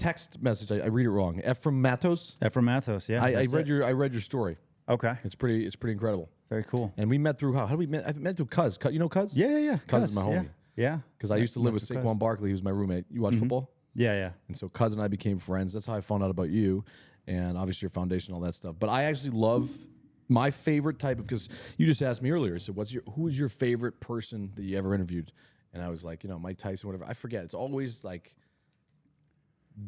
text message, I read it wrong. F from Matos. From Matos, yeah. I read your story. Okay. It's pretty incredible. Very cool. And we met through how did we met? I met through Cuz. You know Cuz? Yeah. Cuz is my homie. Yeah. Because I used to live with Saquon Barkley, he was my roommate. You watch football? Yeah. And so Cuz and I became friends. That's how I found out about you, and obviously your foundation, all that stuff. But I actually love my favorite type of, because you just asked me earlier. So who is your favorite person that you ever interviewed? And I was like, Mike Tyson, whatever. I forget. It's always like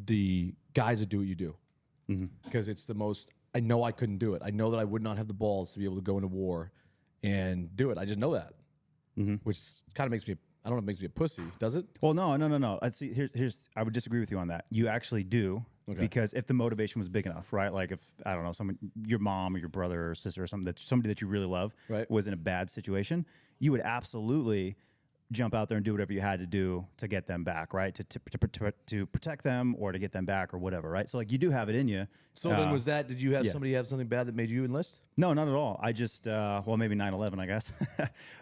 the guys that do what you do, because it's the most. I know I couldn't do it. I know that I would not have the balls to be able to go into war and do it. I just know that, which kind of makes me. I don't know if it makes me a pussy. Does it? Well, no. Let's see. Here's. I would disagree with you on that. You actually do. Okay. Because if the motivation was big enough, right? Like if, I don't know, your mom or your brother or sister or somebody that you really love was in a bad situation, you would absolutely jump out there and do whatever you had to do to get them back, right? To protect them or to get them back or whatever, right? So like you do have it in you. So then did you have somebody have something bad that made you enlist? No, not at all. I just, maybe 9/11, I guess.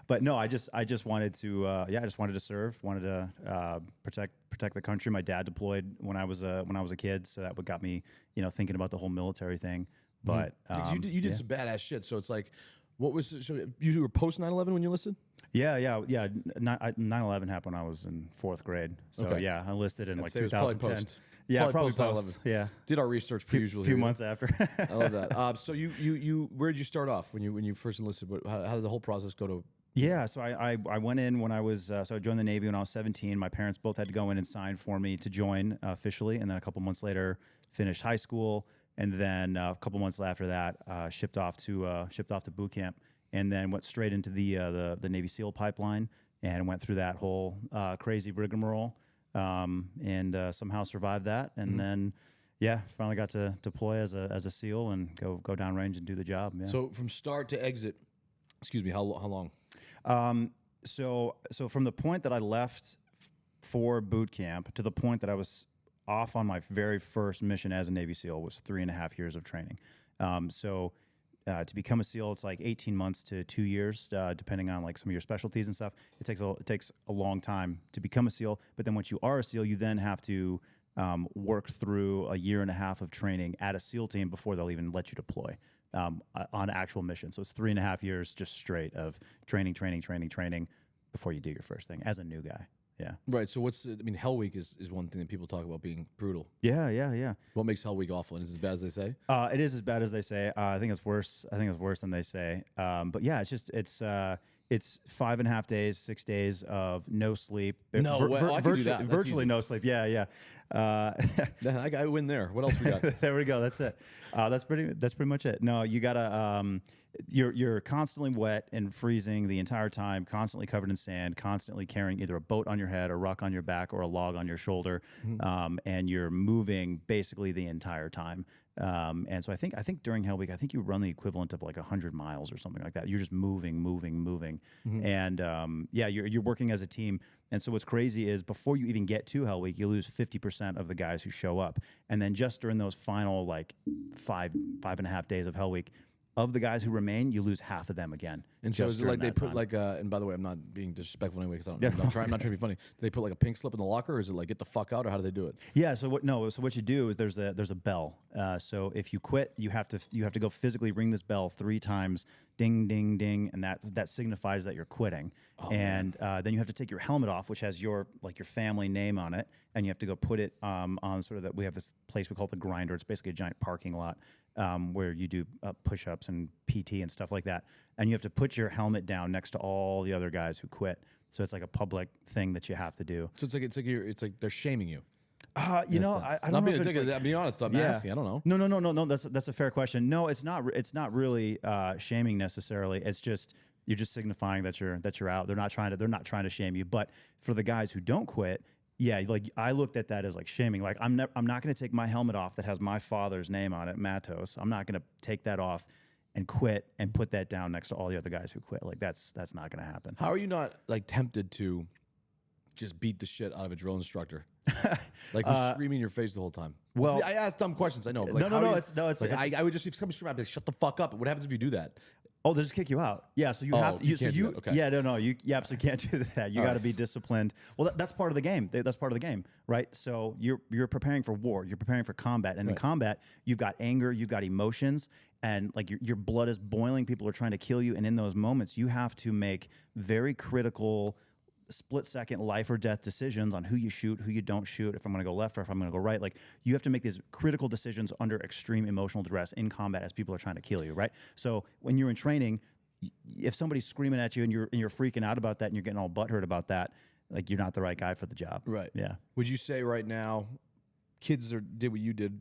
But no, I just wanted to, I just wanted to serve, wanted to protect the country. My dad deployed when I was a kid, so that what got me, thinking about the whole military thing. But you did some badass shit. So it's like, you were post 9/11 when you enlisted? Yeah. 9/11 happened when I was in 4th grade. So yeah, I enlisted in like 2010. Yeah, probably post. Yeah, did our research per usual. A few months after. I love that. So you where did you start off when you first enlisted? How did the whole process go to? Yeah, so I went in when I was so I joined the Navy when I was 17. My parents both had to go in and sign for me to join officially, and then a couple months later finished high school, and then a couple months after that shipped off to boot camp. And then went straight into the Navy SEAL pipeline and went through that whole crazy rigmarole, and somehow survived that. And then, finally got to deploy as a SEAL and go downrange and do the job. Yeah. So from start to exit, excuse me, how long? So from the point that I left for boot camp to the point that I was off on my very first mission as a Navy SEAL was 3.5 years of training. To become a SEAL, it's like 18 months to 2 years, depending on like some of your specialties and stuff. It takes a long time to become a SEAL. But then once you are a SEAL, you then have to work through 1.5 years of training at a SEAL team before they'll even let you deploy on actual mission. So it's 3.5 years just straight of training before you do your first thing as a new guy. Yeah. Right. So Hell Week is one thing that people talk about being brutal. Yeah. What makes Hell Week awful? And is it as bad as they say? It is as bad as they say. I think it's worse. I think it's worse than they say. But yeah, it's 5.5 days, 6 days of no sleep. No, I can do that. Virtually no sleep. Yeah. I win there. What else we got? There we go. That's it. That's pretty much it. No, you gotta. You're constantly wet and freezing the entire time, constantly covered in sand, constantly carrying either a boat on your head, a rock on your back, or a log on your shoulder, and you're moving basically the entire time. And so I think during Hell Week, I think you run the equivalent of like 100 miles or something like that. You're just moving, and you're working as a team. And so what's crazy is before you even get to Hell Week, you lose 50% of the guys who show up, and then just during those final like 5.5 days of Hell Week, of the guys who remain, you lose half of them again. And so is it like they put like and by the way, I'm not being disrespectful anyway because I'm not trying to be funny. Do they put like a pink slip in the locker, or is it like get the fuck out, or how do they do it? Yeah. So what you do is there's a bell. So if you quit, you have to go physically ring this bell 3 times, ding, ding, ding, and that signifies that you're quitting. Then you have to take your helmet off, which has your family name on it, and you have to go put it on sort of that. We have this place we call the grinder. It's basically a giant parking lot. Where you do push-ups and PT and stuff like that, and you have to put your helmet down next to all the other guys who quit. So it's like a public thing that you have to do. So it's like they're shaming you. I don't know. I'm being honest. I'm asking. I don't know. No. That's a fair question. No, it's not. It's not really shaming necessarily. It's just you're just signifying that you're out. They're not trying to shame you. But for the guys who don't quit. Yeah, like I looked at that as like shaming. Like I'm not going to take my helmet off that has my father's name on it, Matos. I'm not going to take that off and quit and put that down next to all the other guys who quit. Like that's not going to happen. How are you not like tempted to just beat the shit out of a drill instructor? Like who's screaming in your face the whole time? Well, I ask dumb questions. I know. But like, no. It's like I would just if somebody screaming, I'd be like, shut the fuck up. What happens if you do that? Oh, they just kick you out. Yeah, so you have to. you can't do that. Okay. Yeah, no, you absolutely can't do that. You got to be disciplined. Well, that's part of the game. That's part of the game, right? So you're preparing for war. You're preparing for combat, and in combat, you've got anger, you've got emotions, and like your blood is boiling. People are trying to kill you, and in those moments, you have to make very critical, split-second life or death decisions on who you shoot, who you don't shoot, if I'm going to go left or if I'm going to go right. Like, you have to make these critical decisions under extreme emotional duress in combat as people are trying to kill you, right? So when you're in training, if somebody's screaming at you and you're freaking out about that and you're getting all butthurt about that, like, you're not the right guy for the job. Right. Yeah. Would you say right now, kids did what you did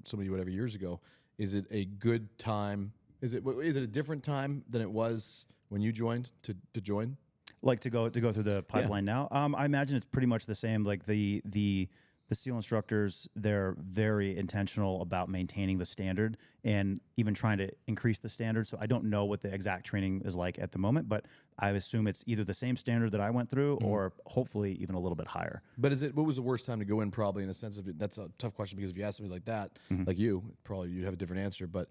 so many whatever years ago? Is it a good time? Is it a different time than it was when you joined to join? Like to go through the pipeline now. I imagine it's pretty much the same. Like the SEAL instructors, they're very intentional about maintaining the standard and even trying to increase the standard. So I don't know what the exact training is like at the moment, but I assume it's either the same standard that I went through or hopefully even a little bit higher. But what was the worst time to go in? Probably in a sense of that's a tough question, because if you ask somebody like that, like you, probably you'd have a different answer. But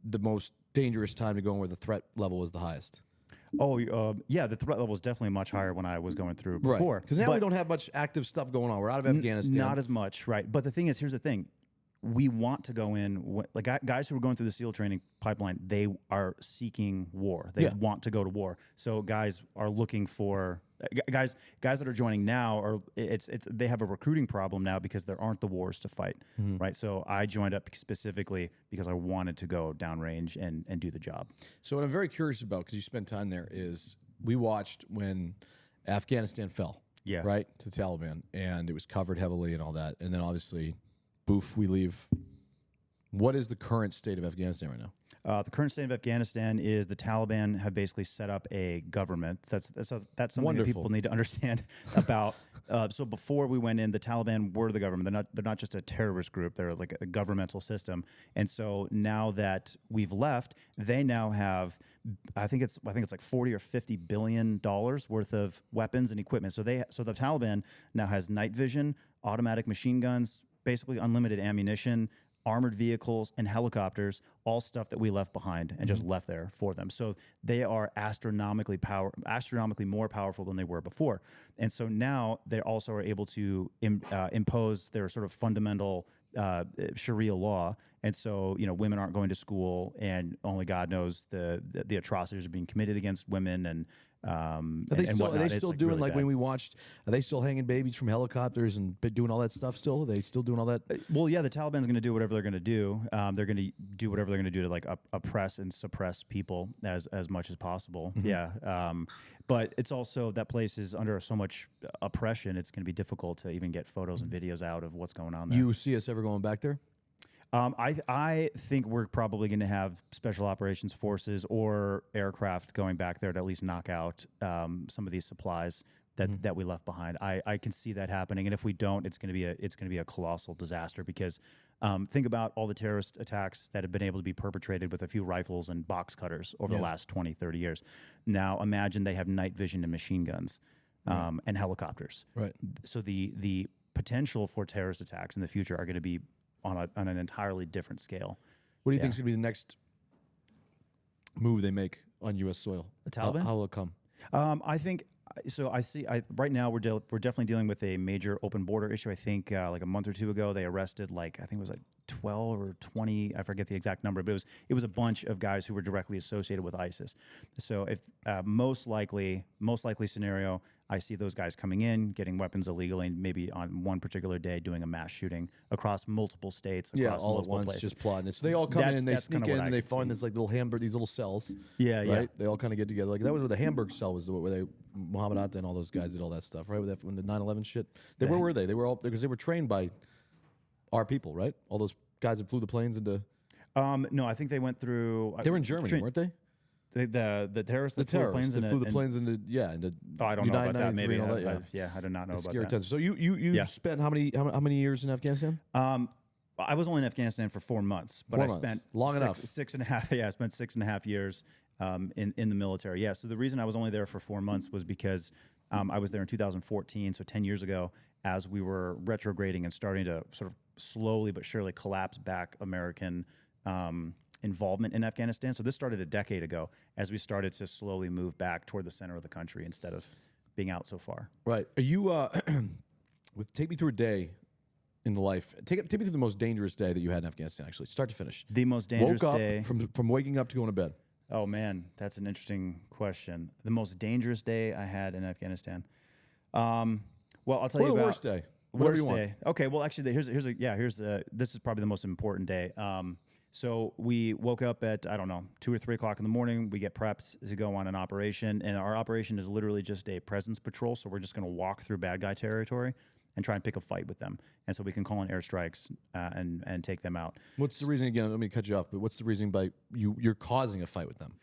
the most dangerous time to go in where the threat level was the highest. Oh, yeah, the threat level was definitely much higher when I was going through before. Because now we don't have much active stuff going on. We're out of Afghanistan. Not as much, right? But the thing is, here's the thing. We want to go in, like guys who are going through the SEAL training pipeline, they are seeking war. They want to go to war. So guys are looking for, guys that are joining now are, they have a recruiting problem now because there aren't the wars to fight, right? So I joined up specifically because I wanted to go downrange and do the job. So what I'm very curious about, because you spent time there, is we watched when Afghanistan fell, right, to the Taliban, and it was covered heavily and all that. And then obviously, boof, we leave. What is the current state of Afghanistan right now? The current state of Afghanistan is the Taliban have basically set up a government. That's something that people need to understand about. So before we went in, the Taliban were the government. They're not just a terrorist group. They're like a governmental system. And so now that we've left, they now have, I think it's like 40 or 50 billion dollars worth of weapons and equipment. So the Taliban now has night vision, automatic machine guns, basically unlimited ammunition, armored vehicles, and helicopters, all stuff that we left behind and just left there for them. So they are astronomically more powerful than they were before. And so now they also are able to impose their sort of fundamental Sharia law. And so, women aren't going to school, and only God knows the atrocities are being committed against women. And are they still doing really like bad. When we watched? Are they still hanging babies from helicopters and doing all that stuff? Still, are they still doing all that? Well, yeah, the Taliban's going to do whatever they're going to do. They're going to do whatever they're going to do to like oppress and suppress people as much as possible. Yeah, but it's also that place is under so much oppression. It's going to be difficult to even get photos and videos out of what's going on there. You see us ever going back there? I think we're probably going to have special operations forces or aircraft going back there to at least knock out some of these supplies that we left behind. I can see that happening, and if we don't, it's going to be a colossal disaster, because think about all the terrorist attacks that have been able to be perpetrated with a few rifles and box cutters over the last 20, 30 years. Now imagine they have night vision and machine guns and helicopters. Right. So the potential for terrorist attacks in the future are going to be on an entirely different scale. What do you think is going to be the next move they make on U.S. soil? The Taliban? How will it come? I think so. Right now we're definitely dealing with a major open border issue. I think like a month or two ago they arrested I think it was like 12 or 20. I forget the exact number, but it was a bunch of guys who were directly associated with ISIS. So if most likely scenario, I see those guys coming in, getting weapons illegally, and maybe on one particular day doing a mass shooting across multiple states, across all multiple at once, places. just plotting it. So they all come in, they sneak in, and they find this like little Hamburg, these little cells. Yeah, right? yeah. They all kind of get together. Like that was where the Hamburg cell was, where Muhammad Atta and all those guys did all that stuff, right? When the 9/11 shit. Where were they? They were all because they were trained by our people, right? All those guys that flew the planes into. No, I think they went through. They were in Germany, weren't they? The terrorists that flew the planes into oh, I don't know about that. Maybe all that, I did not know about that. Tense. So you spent how many years in Afghanistan? I was only in Afghanistan for 4 months, but I spent enough. 6.5. Yeah, I spent 6.5 years in the military. Yeah. So the reason I was only there for 4 months was because I was there in 2014, so 10 years ago, as we were retrograding and starting to sort of slowly but surely collapse back American involvement in Afghanistan. So this started a decade ago as we started to slowly move back toward the center of the country instead of being out so far. Right. Are you? Take me through a day in the life. Take me through the most dangerous day that you had in Afghanistan. Actually, start to finish. The most dangerous Woke up day from waking up to going to bed. Oh man, that's an interesting question. The most dangerous day I had in Afghanistan. Well, I'll tell you Or the about worst day. Whatever you want. day. Okay, well, actually, this is probably the most important day. So we woke up at, I don't know, 2 or 3 o'clock in the morning. We get prepped to go on an operation, and our operation is literally just a presence patrol. So we're just going to walk through bad guy territory and try and pick a fight with them, and so we can call in airstrikes and take them out. What's the reason? Again, let me cut you off. But what's the reason by you're causing a fight with them?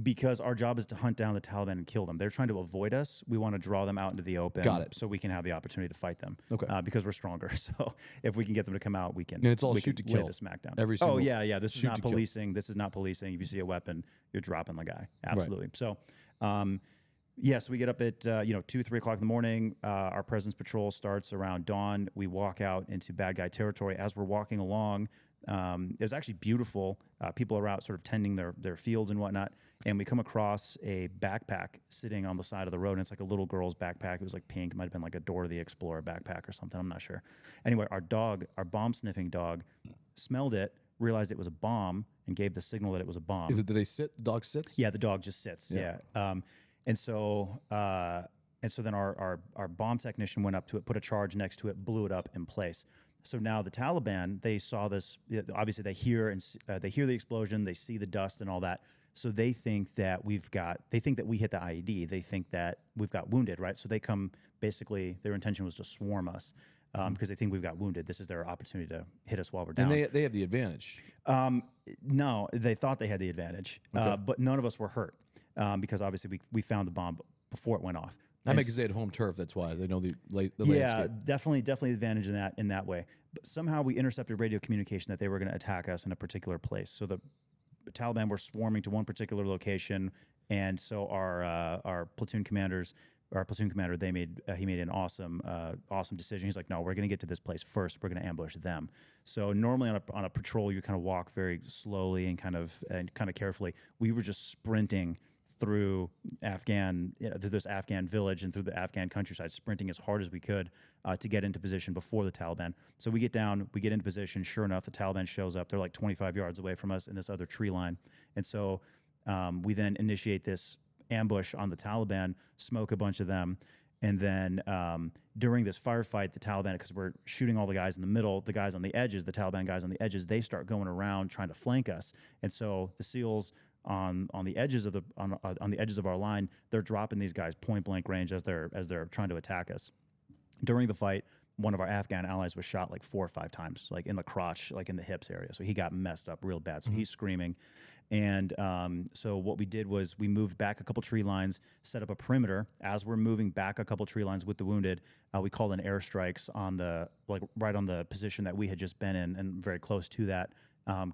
Because our job is to hunt down the Taliban and kill them. They're trying to avoid us. We want to draw them out into the open. Got it. So we can have the opportunity to fight them. Okay. Because we're stronger. So if we can get them to come out, we can. And it's all we shoot can to kill. lay the smackdown. Every single yeah. This is shoot not to kill. policing. This is not policing. If you see a weapon, you're dropping the guy. Absolutely. So, yes, we get up at 2, 3 o'clock in the morning. Our presence patrol starts around dawn. We walk out into bad guy territory. As we're walking along, it was actually beautiful. People are out sort of tending their fields and whatnot. And we come across a backpack sitting on the side of the road. And it's like a little girl's backpack. It was like pink. It might have been like a Dora the Explorer backpack or something. I'm not sure. Anyway, our bomb sniffing dog, smelled it, realized it was a bomb, and gave the signal that it was a bomb. Do they sit? The dog sits? Yeah, the dog just sits. Yeah. And so then our bomb technician went up to it, put a charge next to it, blew it up in place. So now the Taliban, they saw this. Obviously, they hear the explosion, they see the dust and all that. So they think that we hit the IED. They think that we've got wounded, right? So they come. Basically, their intention was to swarm us because they think we've got wounded. This is their opportunity to hit us while we're down. And they have the advantage. No, they thought they had the advantage, Okay. but none of us were hurt because obviously we found the bomb before it went off. That makes they had home turf. That's why they know the Yeah, landscape. definitely advantage in that way. But somehow we intercepted radio communication that they were going to attack us in a particular place. So the Taliban were swarming to one particular location, and so our platoon commander, he made an awesome decision. He's like, no, we're going to get to this place first. We're going to ambush them. So normally on a patrol, you kind of walk very slowly and kind of carefully. We were just sprinting through through this Afghan village and through the Afghan countryside, sprinting as hard as we could to get into position before the Taliban. So we get down, we get into position. Sure enough, the Taliban shows up. They're like 25 yards away from us in this other tree line. And so we then initiate this ambush on the Taliban, smoke a bunch of them. And then during this firefight, the Taliban, because we're shooting all the guys in the middle, the guys on the edges, the Taliban guys on the edges, they start going around trying to flank us. And so the SEALs on the edges of the edges of our line, they're dropping these guys point blank range as they're trying to attack us. During the fight, one of our Afghan allies was shot like 4 or 5 times, like in the crotch, like in the hips area. So he got messed up real bad. So he's screaming. And so what we did was we moved back a couple tree lines, set up a perimeter. As we're moving back a couple tree lines with the wounded, we called in airstrikes right on the position that we had just been in and very close to that. How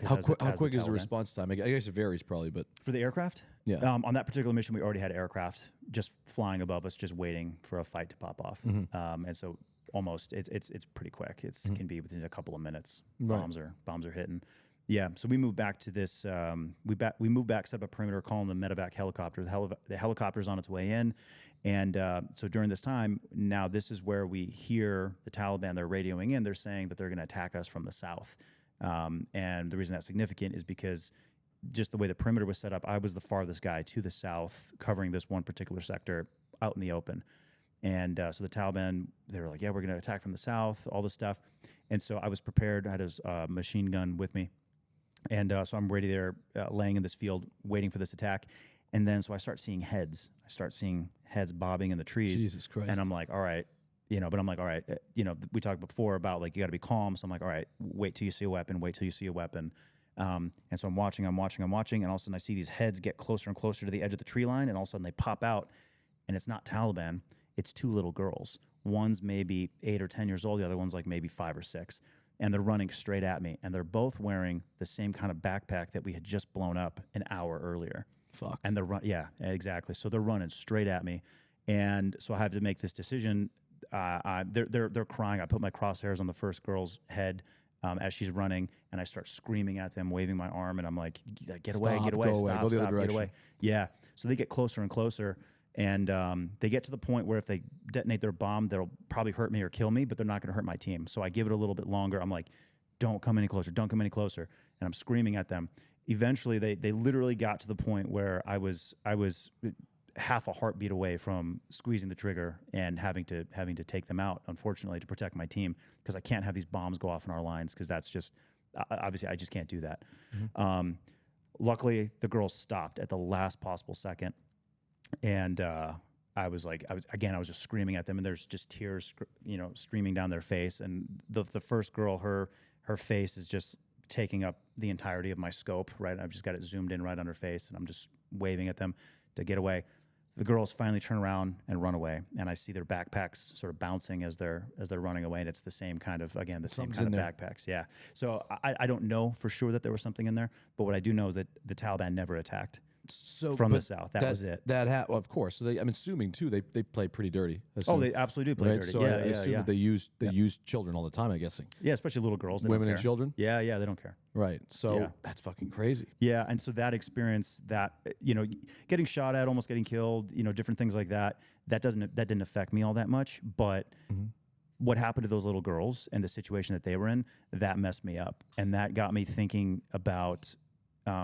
quick is the response time? I guess it varies probably, but for the aircraft, yeah. On that particular mission, we already had aircraft just flying above us, just waiting for a fight to pop off. And so it's pretty quick. It can be within a couple of minutes. Right. Bombs are hitting. Yeah. So we moved back to this. We moved back, set up a perimeter, calling the medevac helicopter. The helicopter's on its way in, and so during this time, now this is where we hear the Taliban. They're radioing in. They're saying that they're going to attack us from the south. And the reason that's significant is because just the way the perimeter was set up, I was the farthest guy to the south, covering this one particular sector out in the open. And so the Taliban, they were like, yeah, we're going to attack from the south, all this stuff. And so I was prepared. I had a machine gun with me. And so I'm ready there, laying in this field, waiting for this attack. And then so I start seeing heads. I start seeing heads bobbing in the trees. Jesus Christ. And I'm like, all right. But I'm like, all right, we talked before about like, you got to be calm. So I'm like, all right, wait till you see a weapon, And so I'm watching, and all of a sudden I see these heads get closer and closer to the edge of the tree line. And all of a sudden they pop out, and it's not Taliban. It's 2 little girls. One's maybe 8 or 10 years old. The other one's like maybe 5 or 6. And they're running straight at me. And they're both wearing the same kind of backpack that we had just blown up an hour earlier. Fuck. And yeah, exactly. So they're running straight at me. And so I have to make this decision. They're crying. I put my crosshairs on the first girl's head. as she's running, and I start screaming at them, waving my arm, and I'm like, get away, Stop, get away, go away, stop, go the other stop, get direction. away. Yeah. So they get closer and closer, and they get to the point where if they detonate their bomb, they'll probably hurt me or kill me, but they're not going to hurt my team. So I give it a little bit longer. I'm like, don't come any closer, don't come any closer. And I'm screaming at them. Eventually, they literally got to the point where I was half a heartbeat away from squeezing the trigger and having to take them out, unfortunately, to protect my team, because I can't have these bombs go off in our lines, because that's just obviously I just can't do that. Luckily, the girls stopped at the last possible second, and I was just screaming at them, and there's just tears, streaming down their face. And the first girl, her face is just taking up the entirety of my scope. Right, I've just got it zoomed in right on her face, and I'm just waving at them to get away. The girls finally turn around and run away, and I see their backpacks sort of bouncing as they're running away, and it's the same kind of backpacks. Yeah. So I don't know for sure that there was something in there, but what I do know is that the Taliban never attacked from the south. That was it. Well, of course. So I'm assuming too they play pretty dirty. They absolutely do play dirty. So I assume that they use children all the time, I'm guessing. Yeah, especially little girls. Women and children? Yeah, they don't care. Right. So that's fucking crazy. Yeah, and so that experience, that getting shot at, almost getting killed, different things like that, that didn't affect me all that much, but what happened to those little girls and the situation that they were in, that messed me up. And that got me thinking about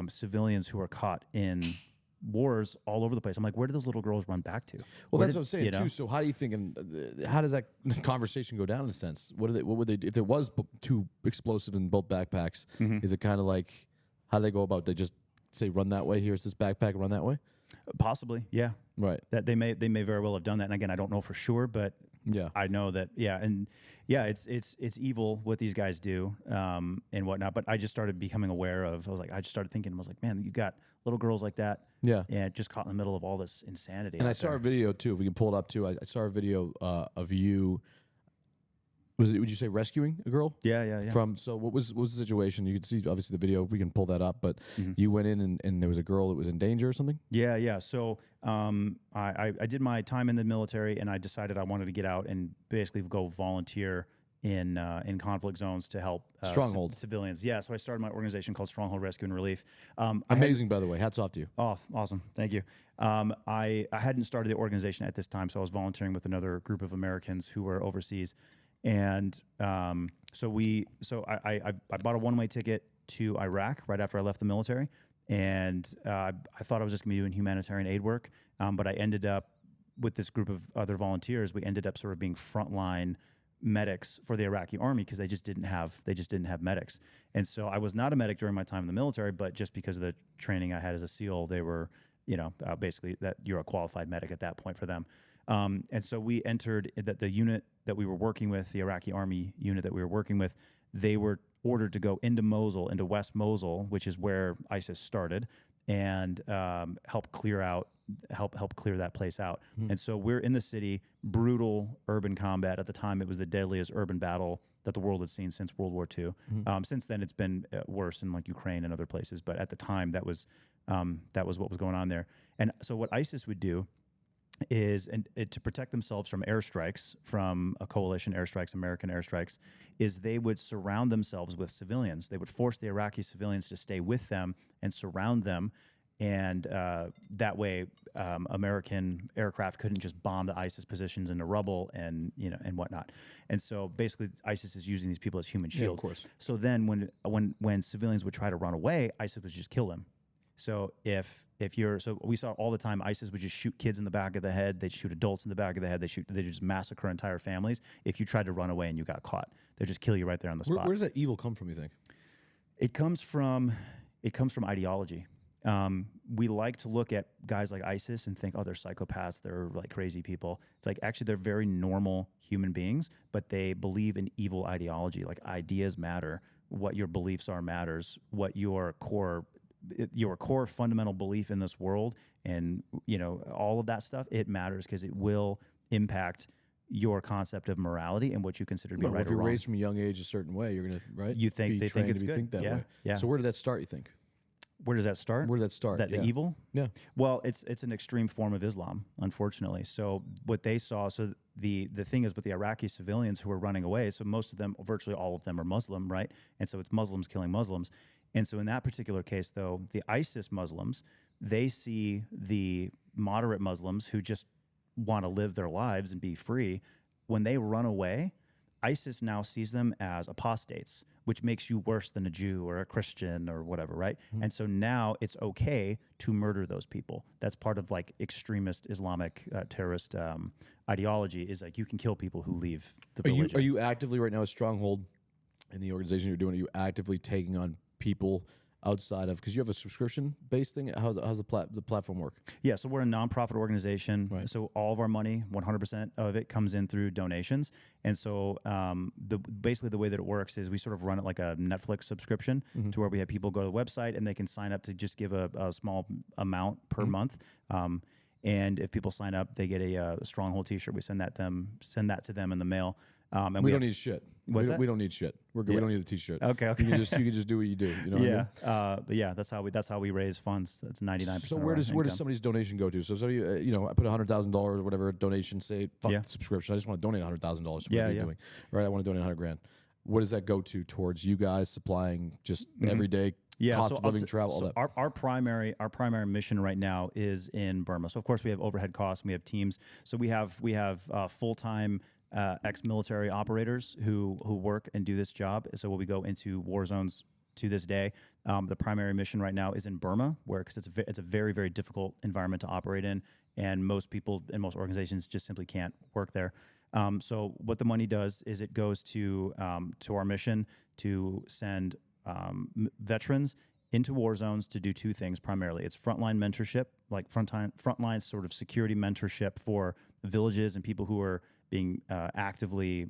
civilians who are caught in wars all over the place. I'm like, where do those little girls run back to? Well, that's what I'm saying too. So how do you think, and how does that conversation go down in a sense? What would they, if there was too explosive in both backpacks, is it kind of like, how do they go about? They just say, run that way, here's this backpack, run that way? Possibly, yeah. Right. That they may very well have done that. And again, I don't know for sure, but I know that, it's evil what these guys do, and whatnot. But I just started becoming aware of, I just started thinking, I was like, man, you got little girls like that. Yeah. And just caught in the middle of all this insanity. And I saw a video too, if we can pull it up too. I saw a video of you, would you say rescuing a girl? Yeah. So what was the situation? You could see obviously the video, we can pull that up, but you went in and there was a girl that was in danger or something? Yeah. So I did my time in the military, and I decided I wanted to get out and basically go volunteer in conflict zones to help civilians. Yeah, so I started my organization called Stronghold Rescue and Relief. Amazing, by the way. Hats off to you. Oh, awesome. Thank you. I hadn't started the organization at this time, so I was volunteering with another group of Americans who were overseas. And so I bought a one-way ticket to Iraq right after I left the military, and I thought I was just going to be doing humanitarian aid work, but I ended up with this group of other volunteers. We ended up sort of being frontline medics for the Iraqi army, because they just didn't have medics. And so I was not a medic during my time in the military, but just because of the training I had as a SEAL, they were basically that you're a qualified medic at that point for them. And so we entered the unit that we were working with, the Iraqi army unit that we were working with. They were ordered to go into Mosul, into West Mosul, which is where ISIS started, and help clear that place out. And so we're in the city, brutal urban combat. At the time, it was the deadliest urban battle that the world had seen since World War II. Since then, it's been worse in like Ukraine and other places. But at the time, that was what was going on there. And so what ISIS would do is, to protect themselves from airstrikes, from a coalition airstrikes, American airstrikes, is they would surround themselves with civilians. They would force the Iraqi civilians to stay with them and surround them. And that way, American aircraft couldn't just bomb the ISIS positions into rubble and whatnot. And so basically, ISIS is using these people as human shields. Yeah, of course. So then, when civilians would try to run away, ISIS would just kill them. So we saw all the time, ISIS would just shoot kids in the back of the head. They'd shoot adults in the back of the head. They just massacre entire families. If you tried to run away and you got caught, they'd just kill you right there on the spot. Where does that evil come from, you think? It comes from ideology. We like to look at guys like ISIS and think, oh, they're psychopaths, they're like crazy people. It's like, actually, they're very normal human beings, but they believe in evil ideology. Like, ideas matter. What your beliefs are matters. What your core fundamental belief in this world, and all of that stuff, it matters, because it will impact your concept of morality and what you consider to be right or wrong. If you're raised from a young age a certain way, you're gonna they think it's good. Think that way. Yeah. So where did that start, you think? Where does that start? Where did that start? The evil? Yeah. Well, it's an extreme form of Islam, unfortunately. So what they saw, so the thing is with the Iraqi civilians who are running away, so most of them, virtually all of them are Muslim, right? And so it's Muslims killing Muslims. And so in that particular case, though, the ISIS Muslims, they see the moderate Muslims who just want to live their lives and be free. When they run away, ISIS now sees them as apostates, which makes you worse than a Jew or a Christian or whatever, right? And so now it's okay to murder those people. That's part of like extremist Islamic terrorist ideology, is like you can kill people who leave the religion. Are you actively right now a stronghold in the organization you're doing? Are you actively taking on people outside of, because you have a subscription-based thing? How's the platform work? Yeah, so we're a nonprofit organization. Right. So all of our money, 100% of it, comes in through donations. And so basically the way that it works is we sort of run it like a Netflix subscription, to where we have people go to the website and they can sign up to just give a small amount per month. And if people sign up, they get a Stronghold T-shirt. We send that to them in the mail. And we don't need shit. What's that? We don't need shit. We're good. We don't need the T-shirt. Okay. You can just do what you do. You know what I mean? But yeah, that's how we raise funds. That's 99%. So where does somebody's donation go to? So somebody, I put $100,000 or whatever donation, say, fuck the subscription. I just want to donate $100,000 to what you're doing. Right? I want to donate $100,000. What does that go to towards you guys supplying just everyday cost of living, travel, all that? Our primary mission right now is in Burma. So of course we have overhead costs and we have teams. So we have full-time ex-military operators who work and do this job. So when we go into war zones to this day, the primary mission right now is in Burma, because it's a very, very difficult environment to operate in, and most people and most organizations just simply can't work there. So what the money does is it goes to our mission to send veterans into war zones to do two things primarily. It's frontline mentorship, like frontline sort of security mentorship for villages and people who are being actively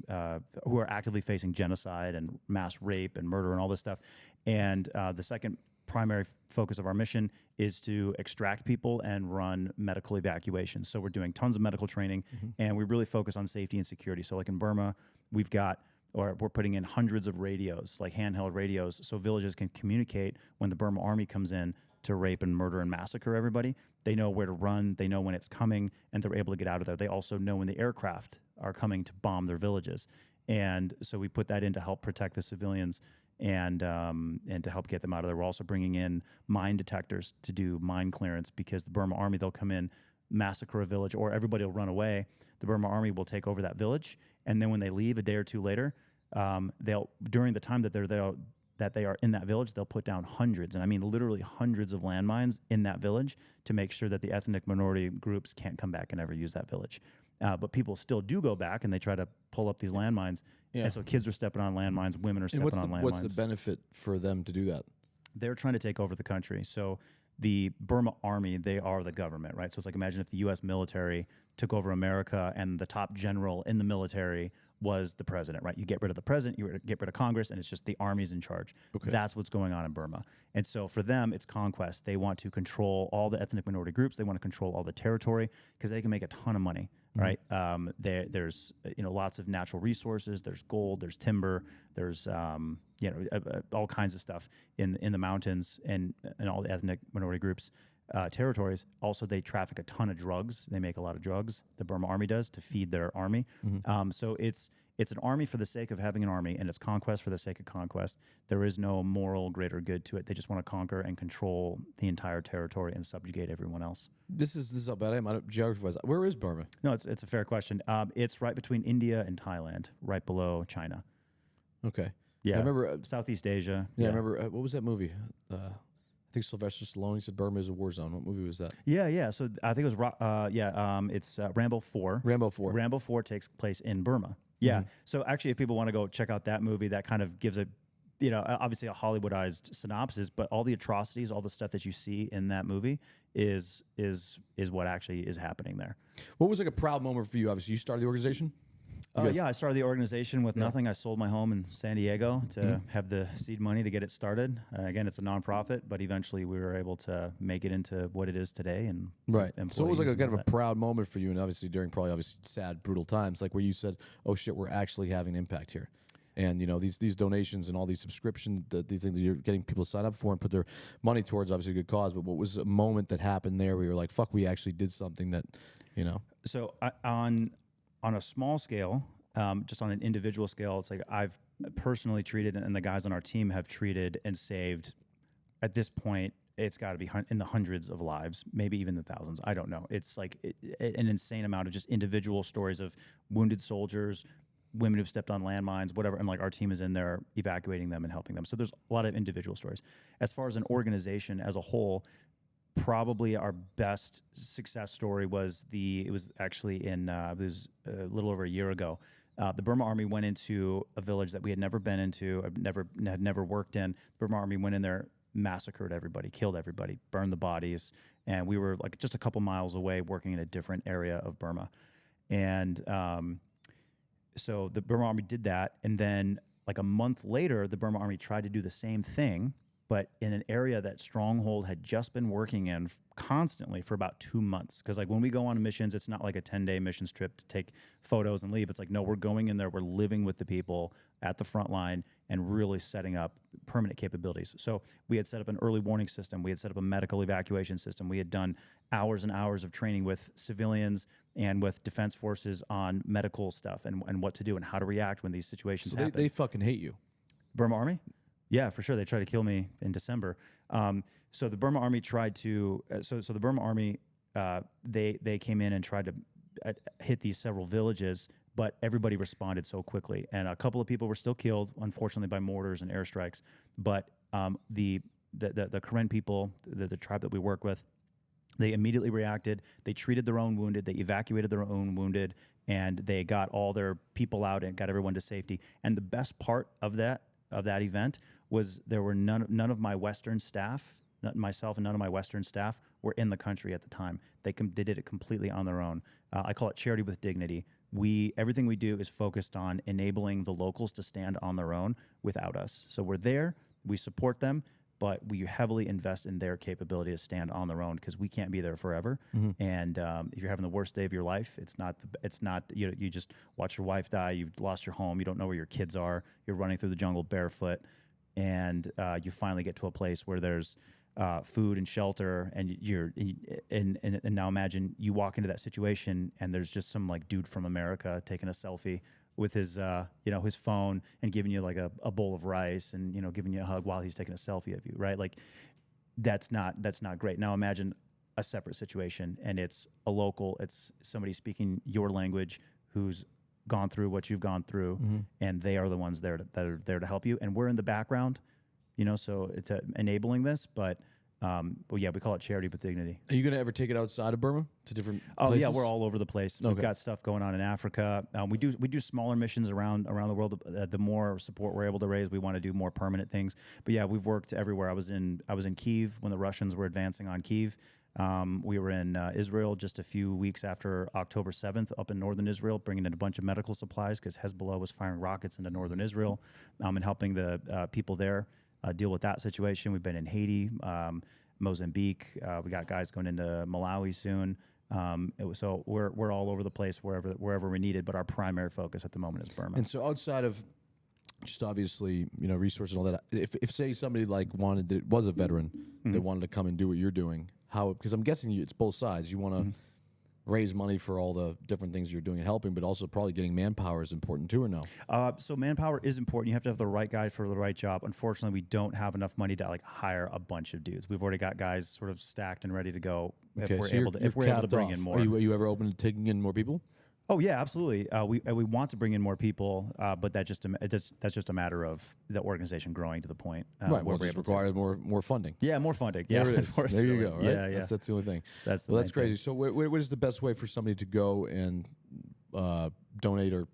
facing genocide and mass rape and murder and all this stuff. And the second primary focus of our mission is to extract people and run medical evacuations. So we're doing tons of medical training, and we really focus on safety and security. So like in Burma, we're putting in hundreds of radios, like handheld radios, so villages can communicate when the Burma Army comes in to rape and murder and massacre everybody. They know where to run, they know when it's coming, and they're able to get out of there. They also know when the aircraft are coming to bomb their villages. And so we put that in to help protect the civilians and to help get them out of there. We're also bringing in mine detectors to do mine clearance, because the Burma Army, they'll come in, massacre a village, or everybody will run away. The Burma Army will take over that village, and then when they leave a day or two later, during the time that they're there, that they are in that village, they'll put down hundreds, and I mean literally hundreds of landmines in that village to make sure that the ethnic minority groups can't come back and ever use that village. But people still do go back, and they try to pull up these landmines. Yeah. And so kids are stepping on landmines, women are stepping on landmines. What's the benefit for them to do that? They're trying to take over the country. So the Burma Army, they are the government, right? So it's like, imagine if the U.S. military took over America and the top general in the military was the president, right? You get rid of the president, you get rid of Congress, and it's just the army's in charge. Okay. That's what's going on in Burma. And so for them, it's conquest. They want to control all the ethnic minority groups. They want to control all the territory, because they can make a ton of money, right? There's lots of natural resources. There's gold. There's timber. There's all kinds of stuff in the mountains and all the ethnic minority groups. Territories. Also, they traffic a ton of drugs. They make a lot of drugs. The Burma Army does, to feed their army. So it's an army for the sake of having an army, and it's conquest for the sake of conquest. There is no moral greater good to it. They just want to conquer and control the entire territory and subjugate everyone else. This is how bad I am geography-wise. Where is Burma? No, it's a fair question. It's right between India and Thailand, right below China. Okay. Yeah. I remember Southeast Asia. Yeah, I remember. What was that movie? I think Sylvester Stallone, he said Burma is a war zone. What movie was that? Yeah. So I think it was it's Rambo 4. Rambo 4. Rambo 4 takes place in Burma. Yeah. So actually, if people want to go check out that movie, that kind of gives obviously a Hollywoodized synopsis, but all the atrocities, all the stuff that you see in that movie is what actually is happening there. What was like a proud moment for you? Obviously, you started the organization. I started the organization with nothing. I sold my home in San Diego to have the seed money to get it started. Again, it's a nonprofit, but eventually we were able to make it into what it is today. And so it was like a kind of a proud moment for you, and obviously during probably sad, brutal times, like where you said, "Oh shit, we're actually having an impact here." and these donations and all these subscription these things that you're getting people to sign up for and put their money towards, obviously a good cause. But what was a moment that happened there where you're like, fuck, we actually did something that, So on a small scale, just on an individual scale, it's like I've personally treated, and the guys on our team have treated and saved, at this point, it's got to be in the hundreds of lives, maybe even the thousands. I don't know. It's like an insane amount of just individual stories of wounded soldiers, women who've stepped on landmines, whatever. And like our team is in there evacuating them and helping them. So there's a lot of individual stories. As far as an organization as a whole, probably our best success story was it was actually it was a little over a year ago. The Burma Army went into a village that we had never been into, had never worked in. The Burma Army went in there, massacred everybody, killed everybody, burned the bodies, and we were like just a couple miles away working in a different area of Burma. And so the Burma Army did that, and then like a month later, the Burma Army tried to do the same thing, but in an area that Stronghold had just been working in constantly for about 2 months. Because like when we go on missions, it's not like a 10-day missions trip to take photos and leave. It's like, no, we're going in there, we're living with the people at the front line and really setting up permanent capabilities. So we had set up an early warning system. We had set up a medical evacuation system. We had done hours and hours of training with civilians and with defense forces on medical stuff and what to do and how to react when these situations happen. They fucking hate you. Burma Army? Yeah, for sure. They tried to kill me in December. So the Burma Army tried to. So the Burma Army, they came in and tried to hit these several villages, but everybody responded so quickly, and a couple of people were still killed, unfortunately, by mortars and airstrikes. But the Karen people, the tribe that we work with, they immediately reacted. They treated their own wounded. They evacuated their own wounded, and they got all their people out and got everyone to safety. And the best part of that event was there were none of my Western staff, myself and none of my Western staff were in the country at the time. They did it completely on their own. I call it charity with dignity. Everything we do is focused on enabling the locals to stand on their own without us. So we're there, we support them, but we heavily invest in their capability to stand on their own because we can't be there forever. Mm-hmm. And if you're having the worst day of your life, it's not you just watch your wife die, you've lost your home, you don't know where your kids are, you're running through the jungle barefoot, and you finally get to a place where there's food and shelter, and and now imagine you walk into that situation and there's just some like dude from America taking a selfie with his his phone and giving you like a bowl of rice and giving you a hug while he's taking a selfie of you, right? Like that's not great. Now imagine a separate situation, and it's a local, it's somebody speaking your language who's gone through what you've gone through, mm-hmm. and they are the ones that are there to help you, and we're in the background, so it's enabling this, but yeah, we call it charity with dignity. Are you going to ever take it outside of Burma to different places? Oh yeah, we're all over the place. Okay. We've got stuff going on in Africa. We do smaller missions around the world. The more support we're able to raise, we want to do more permanent things. But yeah, we've worked everywhere. I was in Kyiv when the Russians were advancing on Kyiv. We were in Israel just a few weeks after October 7th, up in northern Israel, bringing in a bunch of medical supplies because Hezbollah was firing rockets into northern Israel, and helping the people there deal with that situation. We've been in Haiti, Mozambique. We got guys going into Malawi soon. So we're all over the place wherever we needed, but our primary focus at the moment is Burma. And so outside of just obviously, resources and all that, if say somebody like was a veteran mm-hmm. that wanted to come and do what you're doing, how, because I'm guessing it's both sides. You want to mm-hmm. raise money for all the different things you're doing and helping, but also probably getting manpower is important too, or no? So manpower is important. You have to have the right guy for the right job. Unfortunately, we don't have enough money to hire a bunch of dudes. We've already got guys sort of stacked and ready to go. Okay, if we're able to bring in more. Are you ever open to taking in more people? Oh yeah, absolutely. We want to bring in more people, but that's just a matter of the organization growing to the point right. Well, it requires more funding. Yeah, more funding. Yeah, there it is. There you go. Right? Yeah. That's the only thing. That's crazy. So, what is the best way for somebody to go and donate or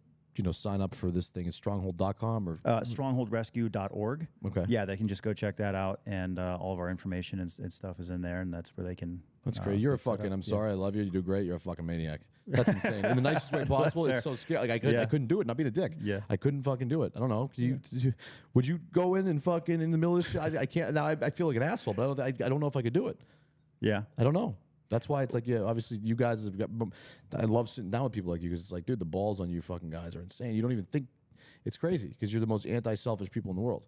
sign up for this thing? Is stronghold.com or strongholdrescue.org. Okay. Yeah, they can just go check that out, and all of our information and stuff is in there, and that's where they can. That's great. You're a fucking. I'm sorry. I love you. You do great. You're a fucking maniac. That's insane. In the nicest way possible. It's so scary. Like I couldn't do it. Not being a dick. Yeah. I couldn't fucking do it. I don't know. Would you go in and fucking in the middle of this shit? I can't. Now I feel like an asshole, but I don't know if I could do it. Yeah. I don't know. That's why it's like, yeah, obviously you guys have got. I love sitting down with people like you because it's like, dude, the balls on you fucking guys are insane. You don't even think. It's crazy because you're the most anti-selfish people in the world.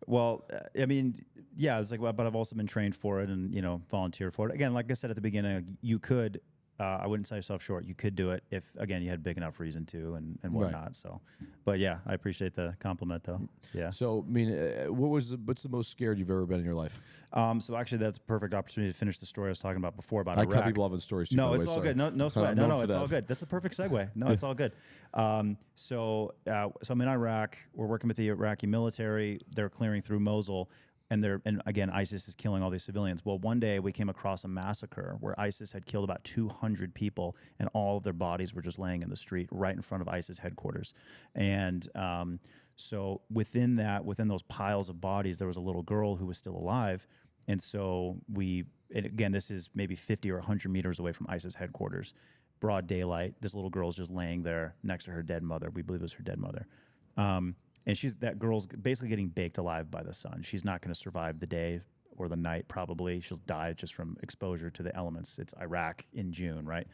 Well, I mean, yeah, it's like, but I've also been trained for it and, volunteered for it. Again, like I said at the beginning, you could, I wouldn't sell yourself short. You could do it if, again, you had big enough reason to and whatnot. Right. So, but yeah, I appreciate the compliment though. Yeah. So, I mean, what's the most scared you've ever been in your life? So actually that's a perfect opportunity to finish the story I was talking about before about I Iraq. cut people off in stories too. No, it's all good. No sweat. No, it's all good. That's the perfect segue. No, it's all good. So I'm in Iraq. We're working with the Iraqi military. They're clearing through Mosul. And again, ISIS is killing all these civilians. Well, one day we came across a massacre where ISIS had killed about 200 people, and all of their bodies were just laying in the street right in front of ISIS headquarters. And so within those piles of bodies, there was a little girl who was still alive. And so again, this is maybe 50 or 100 meters away from ISIS headquarters, broad daylight. This little girl is just laying there next to her dead mother. We believe it was her dead mother. And that girl's basically getting baked alive by the sun. She's not going to survive the day or the night, probably. She'll die just from exposure to the elements. It's Iraq in June, right?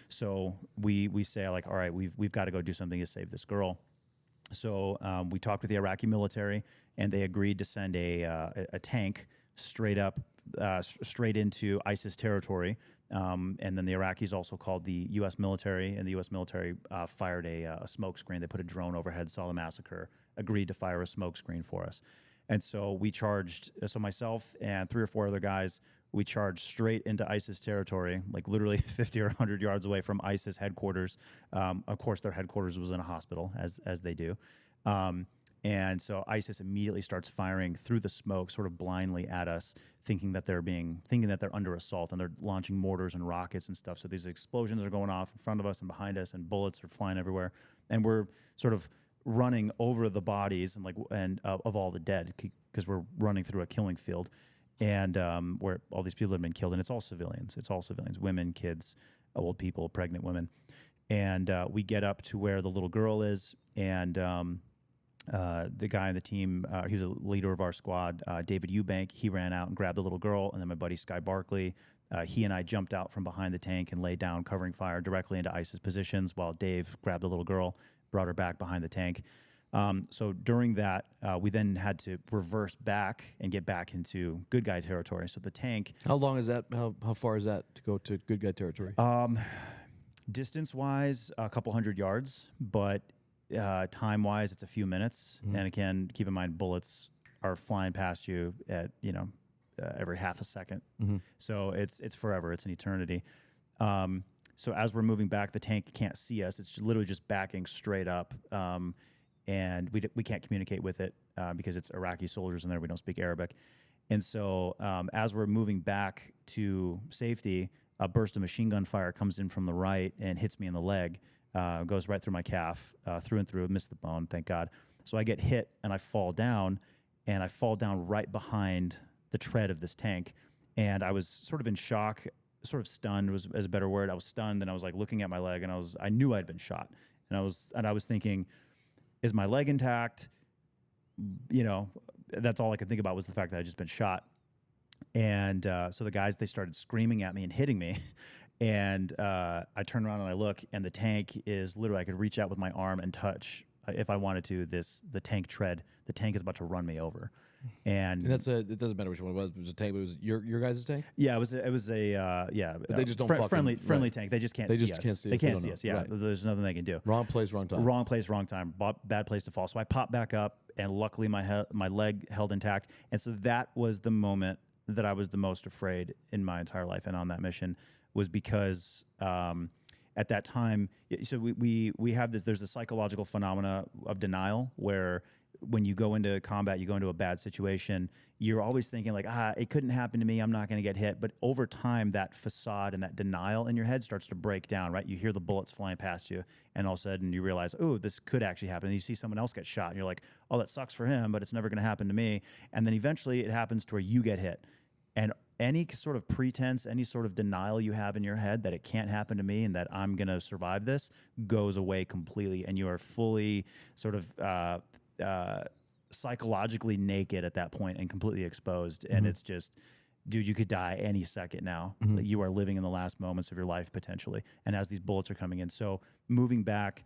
So we say, like, all right, we've got to go do something to save this girl. So we talked with the Iraqi military, and they agreed to send a tank straight into ISIS territory. And then the Iraqis also called the U.S. military, and the U.S. military fired a smoke screen. They put a drone overhead, saw the massacre, agreed to fire a smoke screen for us. And so myself and 3 or 4 other guys, we charged straight into ISIS territory, like literally 50 or 100 yards away from ISIS headquarters. Of course, their headquarters was in a hospital, as they do. And so ISIS immediately starts firing through the smoke, sort of blindly at us, thinking that they're under assault, and they're launching mortars and rockets and stuff. So these explosions are going off in front of us and behind us, and bullets are flying everywhere. And we're sort of running over the bodies of all the dead, because we're running through a killing field, and where all these people have been killed, and it's all civilians. It's all civilians: women, kids, old people, pregnant women. And we get up to where the little girl is, and the guy on the team, he was a leader of our squad, David Eubank. He ran out and grabbed the little girl, and then my buddy Sky Barkley, he and I jumped out from behind the tank and laid down, covering fire directly into ISIS positions, while Dave grabbed the little girl, brought her back behind the tank. So during that, we then had to reverse back and get back into good guy territory. So the tank. How long is that? How far is that to go to good guy territory? Distance-wise, a couple hundred yards, but time-wise, it's a few minutes. Mm-hmm. And again, keep in mind, bullets are flying past you at every half a second. Mm-hmm. So it's forever. It's an eternity. So as we're moving back, the tank can't see us. It's literally just backing straight up, and we can't communicate with it because it's Iraqi soldiers in there. We don't speak Arabic. And so as we're moving back to safety, a burst of machine gun fire comes in from the right and hits me in the leg. Goes right through my calf, through and through. Missed the bone, thank God. So I get hit and I fall down, and I fall down right behind the tread of this tank. And I was sort of in shock, sort of stunned is a better word. I was stunned, and I was like looking at my leg, and I knew I'd been shot, and I was thinking, is my leg intact? That's all I could think about was the fact that I'd just been shot. And so the guys, they started screaming at me and hitting me. And I turn around and I look, and the tank is literally, I could reach out with my arm and touch, if I wanted to, the tank tread. The tank is about to run me over. And it doesn't matter which one it was. It was a tank. But it was your guys' tank. Yeah, it was a But they just don't friendly right. tank. They just can't they see just us. Can't see they us. can't see us. Yeah, right. There's nothing they can do. Wrong place, wrong time. Wrong place, wrong time. Bad place to fall. So I popped back up, and luckily my leg held intact. And so that was the moment that I was the most afraid in my entire life, and on that mission, was because at that time, so we have this. There's a psychological phenomena of denial where when you go into combat, you go into a bad situation, you're always thinking like, it couldn't happen to me. I'm not going to get hit. But over time, that facade and that denial in your head starts to break down, right? You hear the bullets flying past you, and all of a sudden you realize, oh, this could actually happen. And you see someone else get shot, and you're like, oh, that sucks for him, but it's never going to happen to me. And then eventually it happens to where you get hit. And any sort of pretense, any sort of denial you have in your head that it can't happen to me and that I'm going to survive this goes away completely. And you are fully sort of psychologically naked at that point and completely exposed. Mm-hmm. And it's just, dude, you could die any second now. Mm-hmm. You are living in the last moments of your life potentially. And as these bullets are coming in. So moving back,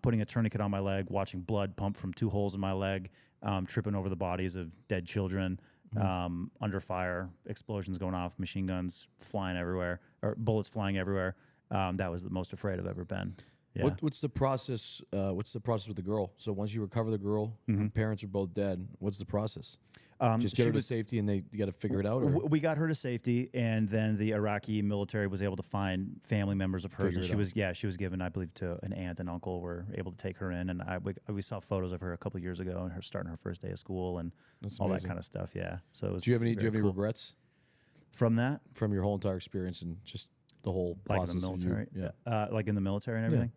putting a tourniquet on my leg, watching blood pump from 2 holes in my leg, tripping over the bodies of dead children, under fire, explosions going off, machine guns flying everywhere, or bullets flying everywhere. That was the most afraid I've ever been. Yeah. What's the process? What's the process with the girl? So once you recover the girl, her parents are both dead. What's the process? Just get her to safety, and you got to figure it out. Or? We got her to safety, and then the Iraqi military was able to find family members of hers. And she was given, I believe, to an aunt and uncle. Were able to take her in, and we saw photos of her a couple years ago, and her starting her first day of school, and all that kind of stuff. Yeah. So it was do you have any regrets from that? From your whole entire experience and just the whole process in the military? Yeah. Like in the military and everything.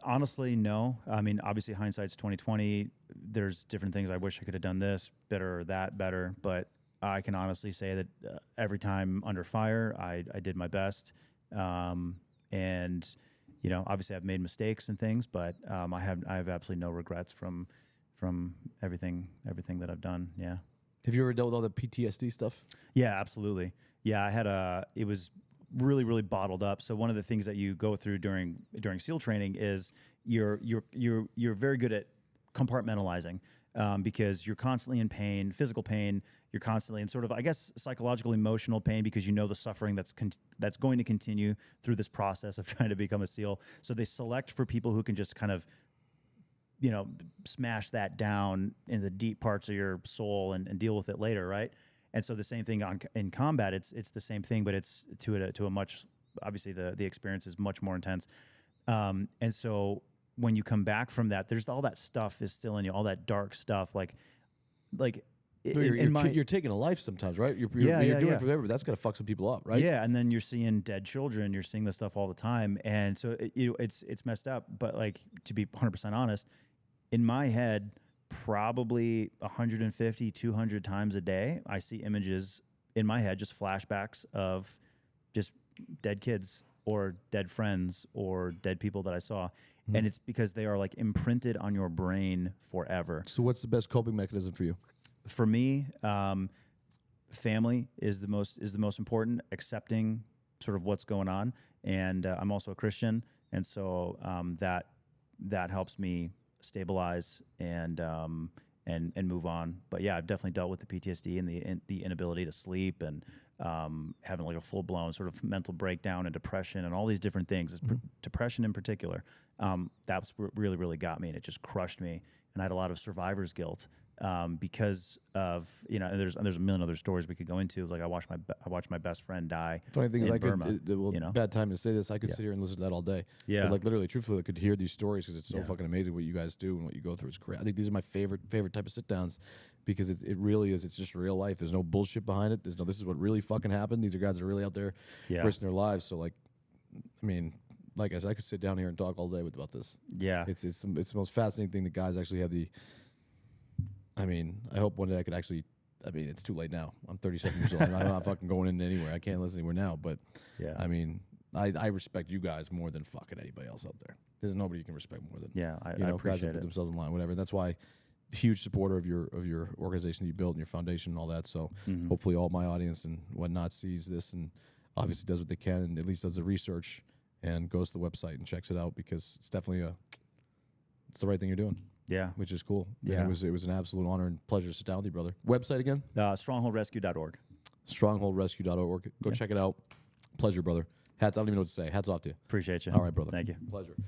Honestly, no. I mean, obviously hindsight's 2020. There's different things I wish I could have done this better or that better, but I can honestly say that every time under fire, I did my best. And you know, obviously I've made mistakes and things, but I have absolutely no regrets from everything that I've done. Yeah. Have you ever dealt with all the PTSD stuff? Yeah, absolutely. Yeah, it was really, really bottled up. So one of the things that you go through during SEAL training is you're very good at compartmentalizing, because you're constantly in pain, physical pain. You're constantly in sort of, I guess, psychological, emotional pain, because you know the suffering that's going to continue through this process of trying to become a SEAL. So they select for people who can just kind of, you know, smash that down in the deep parts of your soul and deal with it later, right? And so the same thing in combat, it's the same thing, but it's to a much, obviously the experience is much more intense. And so when you come back from that, there's all that stuff is still in you, all that dark stuff, you're taking a life sometimes, right? You're doing it for everybody. That's got to fuck some people up, right? Yeah, and then you're seeing dead children. You're seeing this stuff all the time, and so it's messed up. But like, to be 100% honest, in my head, probably 150, 200 times a day, I see images in my head, just flashbacks of just dead kids or dead friends or dead people that I saw. And it's because they are like imprinted on your brain forever. So what's the best coping mechanism for you? For me, family is the most important, accepting sort of what's going on. And I'm also a Christian. And so that helps me stabilize and move on. But yeah, I've definitely dealt with the PTSD and the inability to sleep and having like a full blown sort of mental breakdown and depression and all these different things. Depression in particular, that's what really, really got me, and it just crushed me. And I had a lot of survivor's guilt because of, you know, and there's a million other stories we could go into. Like I watched my best friend die. Funny thing is, Burma, bad time to say this. I could sit here and listen to that all day. Yeah, but like literally, truthfully, I could hear these stories because it's so fucking amazing what you guys do and what you go through. It's great. I think these are my favorite type of sit downs because it really is. It's just real life. There's no bullshit behind it. There's no, this is what really fucking happened. These are guys that are really out there risking their lives. So like, I mean, like I said, I could sit down here and talk all day about this. Yeah, it's the most fascinating thing that guys actually have the. I mean, I hope one day I could actually. I mean, it's too late now. I'm 37 years old. I'm not fucking going in anywhere. I can't listen anywhere now. But yeah, I mean, I respect you guys more than fucking anybody else out there. There's nobody you can respect more than. Yeah, I appreciate guys that put themselves in line, whatever. And that's why, huge supporter of your organization that you built and your foundation and all that. So hopefully, all my audience and whatnot sees this and obviously does what they can and at least does the research and goes to the website and checks it out because it's definitely it's the right thing you're doing. Yeah, which is cool. Yeah, and it was an absolute honor and pleasure to sit down with you, brother. Website again? StrongholdRescue.org. StrongholdRescue.org. Go check it out. Pleasure, brother. I don't even know what to say. Hats off to you. Appreciate you. All right, brother. Thank you. Pleasure.